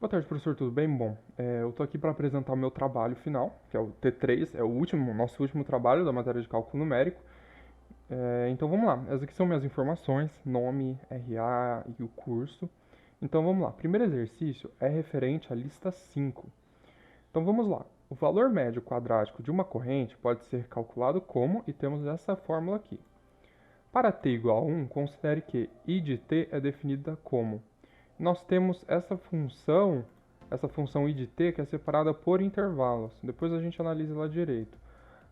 Boa tarde, professor, tudo bem? Bom, eu estou aqui para apresentar o meu trabalho final, que é o T3, é o nosso último trabalho da matéria de cálculo numérico. Então vamos lá, essas aqui são minhas informações, nome, RA e o curso. Então vamos lá, primeiro exercício é referente à lista 5. Então vamos lá, o valor médio quadrático de uma corrente pode ser calculado como, e temos essa fórmula aqui. Para t igual a 1, considere que I de t é definida como. Nós temos essa função I de t, que é separada por intervalos. Depois a gente analisa lá direito.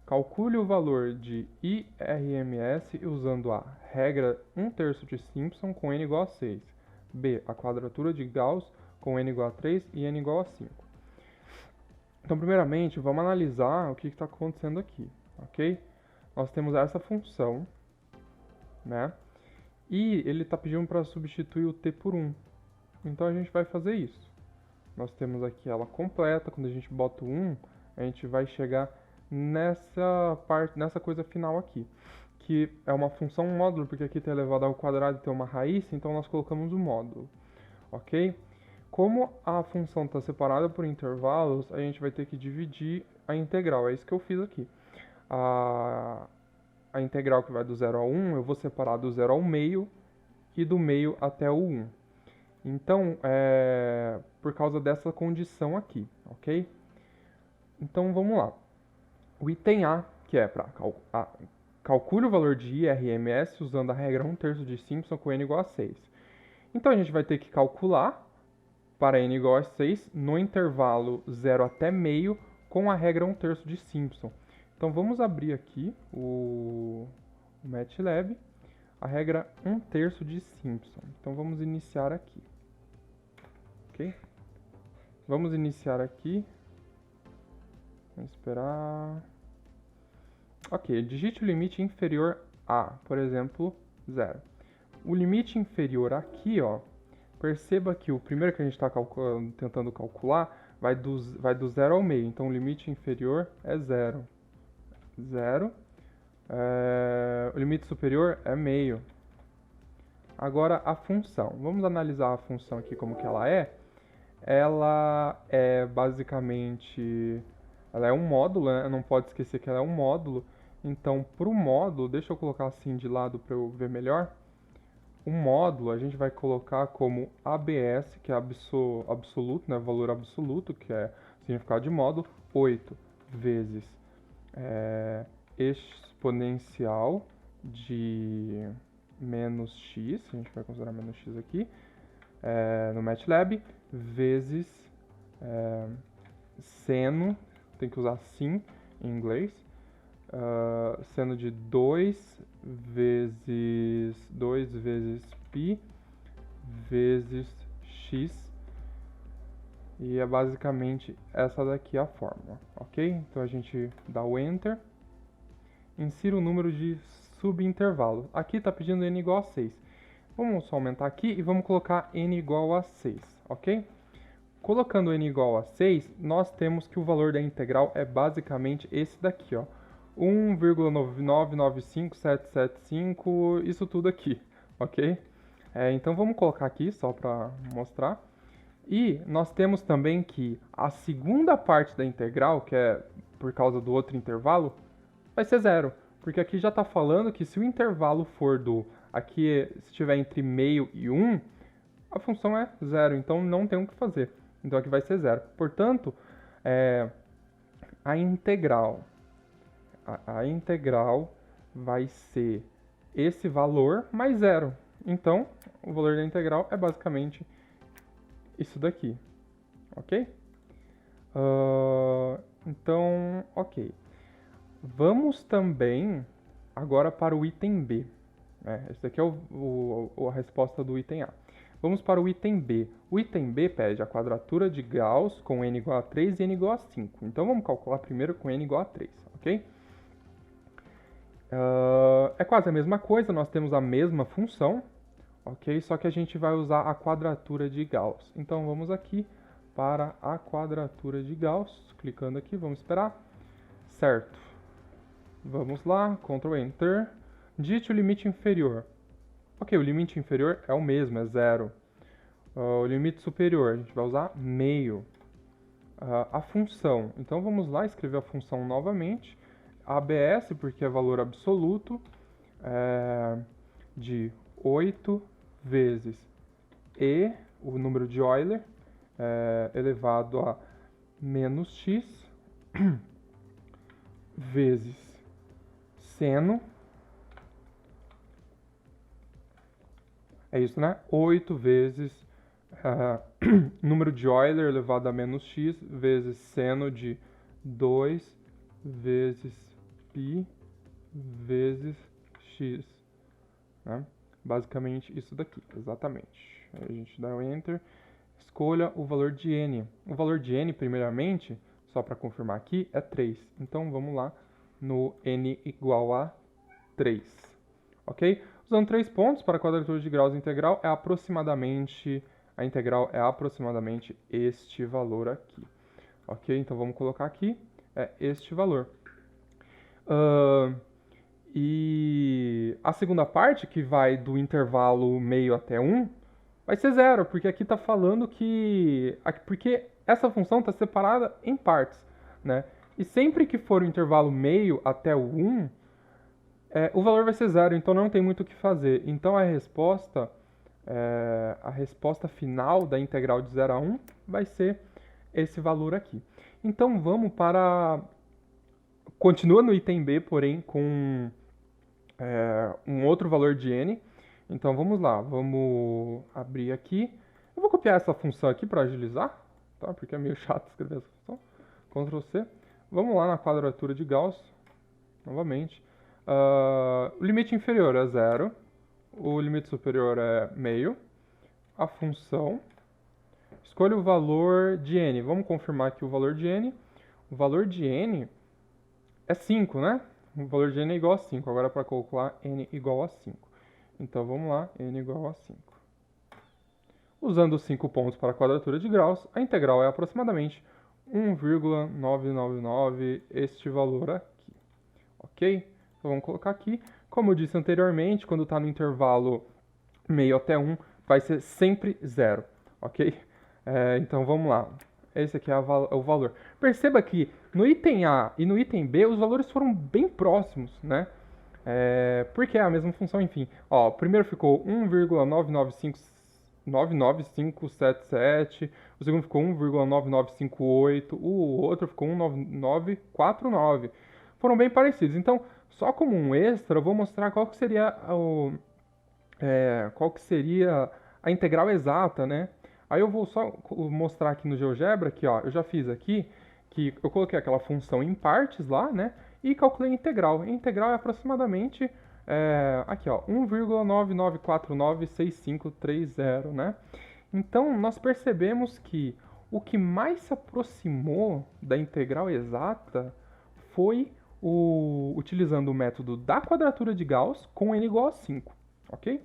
Calcule o valor de IRMS usando a regra 1/3 de Simpson com n igual a 6. B, a quadratura de Gauss com n igual a 3 e n igual a 5. Então, primeiramente, vamos analisar o que está acontecendo aqui, ok? Nós temos essa função, né? E ele está pedindo para substituir o t por 1. Então a gente vai fazer isso. Nós temos aqui ela completa, quando a gente bota o 1, a gente vai chegar nessa coisa final aqui, que é uma função módulo, porque aqui tem elevado ao quadrado e tem uma raiz, então nós colocamos o módulo, ok? Como a função está separada por intervalos, a gente vai ter que dividir a integral, é isso que eu fiz aqui. A integral que vai do 0 a 1, eu vou separar do 0 ao meio e do meio até o 1. Então, por causa dessa condição aqui, ok? Então, vamos lá. O item A, que é para calcule o valor de IRMS usando a regra 1/3 de Simpson com n igual a 6. Então, a gente vai ter que calcular para n igual a 6 no intervalo 0 até meio com a regra 1/3 de Simpson. Então, vamos abrir aqui o MATLAB, a regra 1/3 de Simpson. Então, vamos iniciar aqui. Ok? Vamos iniciar aqui. Vamos esperar. Ok, digite o limite inferior a, por exemplo, 0. O limite inferior aqui, ó, perceba que o primeiro que a gente está tentando calcular vai do 0 ao meio. Então, o limite inferior é 0. 0. O limite superior é meio. Agora, a função. Vamos analisar a função aqui como que ela é. Ela é basicamente... Ela é um módulo, né? Não pode esquecer que ela é um módulo. Então, para o módulo, deixa eu colocar assim de lado para eu ver melhor. O módulo a gente vai colocar como ABS, que é absoluto, né? Valor absoluto, que é significado de módulo, 8 vezes exponencial de menos x, a gente vai considerar menos x aqui, no MATLAB, vezes seno, tem que usar sin em inglês, seno de 2 vezes π vezes x, e é basicamente essa daqui a fórmula, ok? Então a gente dá o Enter, insira o número de subintervalos. Aqui está pedindo n igual a 6. Vamos só aumentar aqui e vamos colocar n igual a 6, ok? Colocando n igual a 6, nós temos que o valor da integral é basicamente esse daqui, ó. 1,9995775, isso tudo aqui, ok? Então vamos colocar aqui só para mostrar. E nós temos também que a segunda parte da integral, que é por causa do outro intervalo, vai ser 0. Porque aqui já está falando que se o intervalo for aqui, se estiver entre meio e 1, a função é 0. Então não tem o que fazer. Então aqui vai ser 0. Portanto, a integral vai ser esse valor mais 0. Então, o valor da integral é basicamente isso daqui, ok? Então, ok. Vamos também agora para o item B. Esse daqui é a resposta do item A. Vamos para o item B. O item B pede a quadratura de Gauss com n igual a 3 e n igual a 5. Então vamos calcular primeiro com n igual a 3, ok? É quase a mesma coisa, nós temos a mesma função, ok? Só que a gente vai usar a quadratura de Gauss. Então vamos aqui para a quadratura de Gauss, clicando aqui, vamos esperar. Certo. Vamos lá, Ctrl Enter. Digite o limite inferior. Ok, o limite inferior é o mesmo, é 0. O limite superior, a gente vai usar meio. A função, então vamos lá escrever a função novamente. ABS, porque é valor absoluto, de 8 vezes E, o número de Euler, elevado a menos x, vezes seno, é isso, né? 8 vezes número de Euler elevado a menos x, vezes seno de 2 vezes π vezes x, né? Basicamente isso daqui, exatamente. Aí a gente dá o Enter, escolha o valor de n. O valor de n, primeiramente, só para confirmar aqui, é 3. Então vamos lá no n igual a 3, ok? Usando 3 pontos para a quadratura de graus integral, a integral é aproximadamente este valor aqui, ok? Então vamos colocar aqui, este valor. E a segunda parte, que vai do intervalo meio até 1, vai ser 0, porque aqui está falando que... Porque essa função está separada em partes, né? E sempre que for o intervalo meio até o 1, o valor vai ser 0, então não tem muito o que fazer. Então a resposta final da integral de 0 a 1 vai ser esse valor aqui. Então vamos para... Continua no item B, porém com um outro valor de n. Então vamos lá, vamos abrir aqui. Eu vou copiar essa função aqui para agilizar, tá? Porque é meio chato escrever essa função. Ctrl C. Vamos lá na quadratura de Gauss, novamente. O limite inferior é 0, o limite superior é meio. A função. Escolha o valor de n. Vamos confirmar aqui o valor de n. O valor de n é 5, né? O valor de n é igual a 5. Agora para calcular n igual a 5. Então vamos lá, n igual a 5. Usando os 5 pontos para a quadratura de graus, a integral é aproximadamente 1,999 este valor aqui. Ok? Então vamos colocar aqui. Como eu disse anteriormente, quando está no intervalo meio até 1, vai ser sempre 0. Ok? Então vamos lá. Esse aqui é o valor. Perceba que no item A e no item B os valores foram bem próximos, né? Porque é a mesma função, enfim. Ó, o primeiro ficou 1,99577, o segundo ficou 1,9958, o outro ficou 1,9949. Foram bem parecidos. Então, só como um extra, eu vou mostrar qual que seria a integral exata, né? Aí eu vou só mostrar aqui no GeoGebra, que ó, eu já fiz aqui, que eu coloquei aquela função em partes lá, né? E calculei a integral. A integral é aproximadamente, aqui ó, 1,99496530, né? Então, nós percebemos que o que mais se aproximou da integral exata foi utilizando o método da quadratura de Gauss com n igual a 5, ok?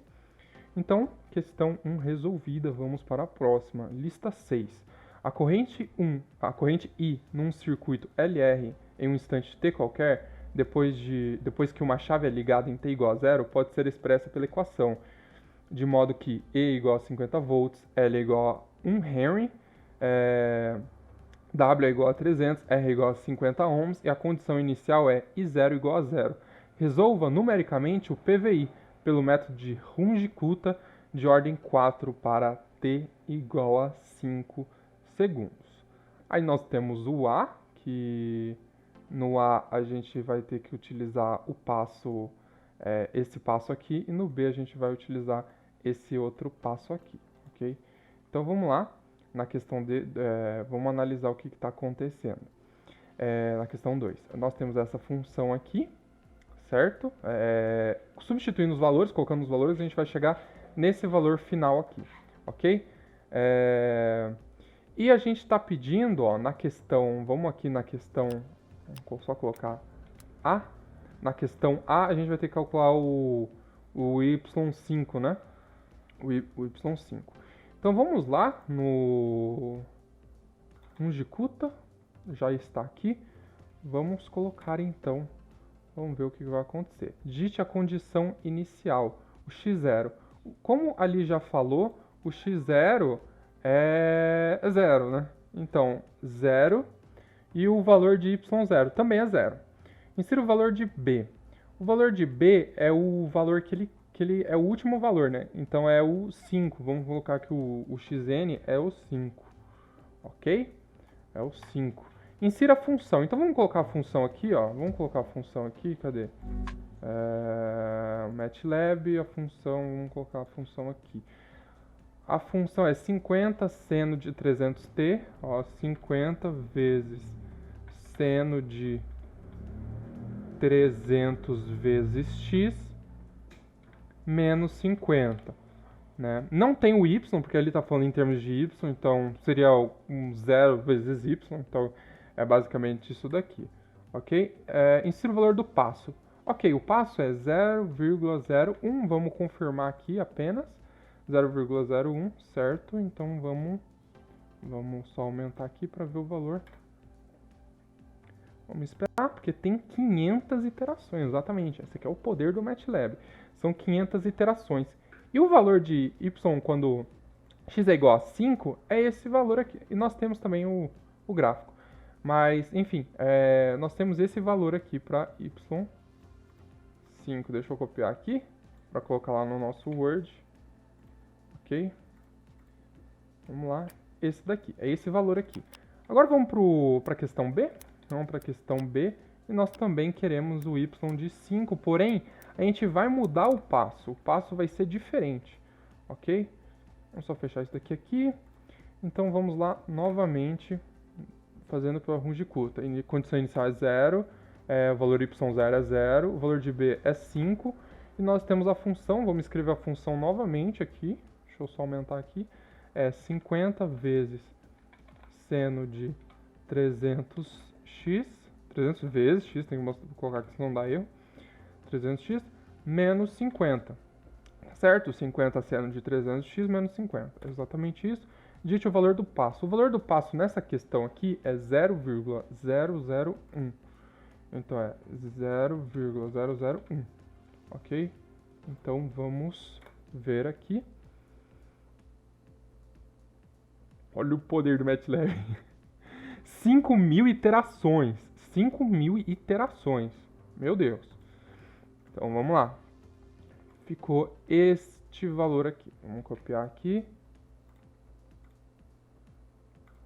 Então, questão 1 resolvida, vamos para a próxima. Lista 6. A corrente I num circuito LR em um instante t qualquer, depois que uma chave é ligada em t igual a 0, pode ser expressa pela equação, de modo que E igual a 50 volts, L é igual a 1 Henry, W é igual a 300, R é igual a 50 ohms e a condição inicial é I0 igual a 0. Resolva numericamente o PVI pelo método de Runge-Kutta de ordem 4 para t igual a 5 segundos. Aí nós temos o A, que no A a gente vai ter que utilizar o passo, esse passo aqui, e no B a gente vai utilizar esse outro passo aqui, ok? Então vamos lá, na questão vamos analisar o que está acontecendo. Na questão 2, nós temos essa função aqui, certo? Substituindo os valores, colocando os valores, a gente vai chegar nesse valor final aqui, ok? E a gente está pedindo, ó, na questão, vamos aqui na questão, vou só colocar A. Na questão A, a gente vai ter que calcular o Y5, né? O Y5. Então vamos lá no Runge-Kutta, já está aqui. Vamos colocar então, vamos ver o que vai acontecer. Digite a condição inicial, o x0. Como ali já falou, o x0 é 0, né? Então, 0 e o valor de y0 também é 0. Insira o valor de b. O valor de b é o valor que ele é o último valor, né? Então é o 5. Vamos colocar que o xn é o 5. Ok? É o 5. Insira a função. Então vamos colocar a função aqui, ó. Vamos colocar a função aqui, cadê? MATLAB, a função, vamos colocar a função aqui. A função é 50 seno de 300t, ó, 50 vezes seno de 300 vezes x menos 50. Né? Não tem o y, porque ele está falando em termos de y, então seria um 0 vezes y, então é basicamente isso daqui. Ok? Insira o valor do passo. Ok, o passo é 0,01, vamos confirmar aqui apenas. 0,01, certo? Então vamos só aumentar aqui para ver o valor. Vamos esperar, porque tem 500 iterações, exatamente. Esse aqui é o poder do MATLAB. São 500 iterações. E o valor de y quando x é igual a 5 é esse valor aqui. E nós temos também o gráfico. Mas, enfim, nós temos esse valor aqui para y5. Deixa eu copiar aqui para colocar lá no nosso Word. Ok? Vamos lá. Esse daqui. É esse valor aqui. Agora vamos para a questão B. Vamos para a questão B. E nós também queremos o y de 5. Porém, a gente vai mudar o passo. O passo vai ser diferente. Ok? Vamos só fechar isso daqui aqui. Então vamos lá novamente, fazendo pela Runge-Kutta. Condição inicial é 0. O valor y0 é 0. O valor de b é 5. E nós temos a função. Vamos escrever a função novamente aqui. Deixa eu só aumentar aqui. É 50 vezes seno de 300x. 300 vezes x, tem que colocar aqui senão dá erro. 300x menos 50. Certo? 50 seno de 300x menos 50. É exatamente isso. Digite o valor do passo. O valor do passo nessa questão aqui é 0,001. Então é 0,001. Ok? Então vamos ver aqui. Olha o poder do MATLAB. 5.000 iterações. 5.000 iterações. Meu Deus. Então vamos lá. Ficou este valor aqui. Vamos copiar aqui.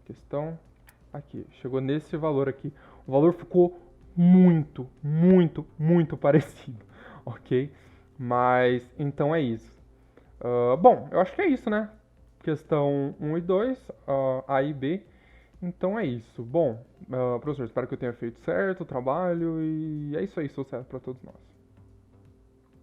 Questão aqui. Chegou nesse valor aqui. O valor ficou muito, muito, muito parecido. Ok? Mas então é isso. Bom, eu acho que é isso, né? Questão 1 e 2, A e B. Então é isso. Bom, professor, espero que eu tenha feito certo o trabalho e é isso aí, sucesso para todos nós.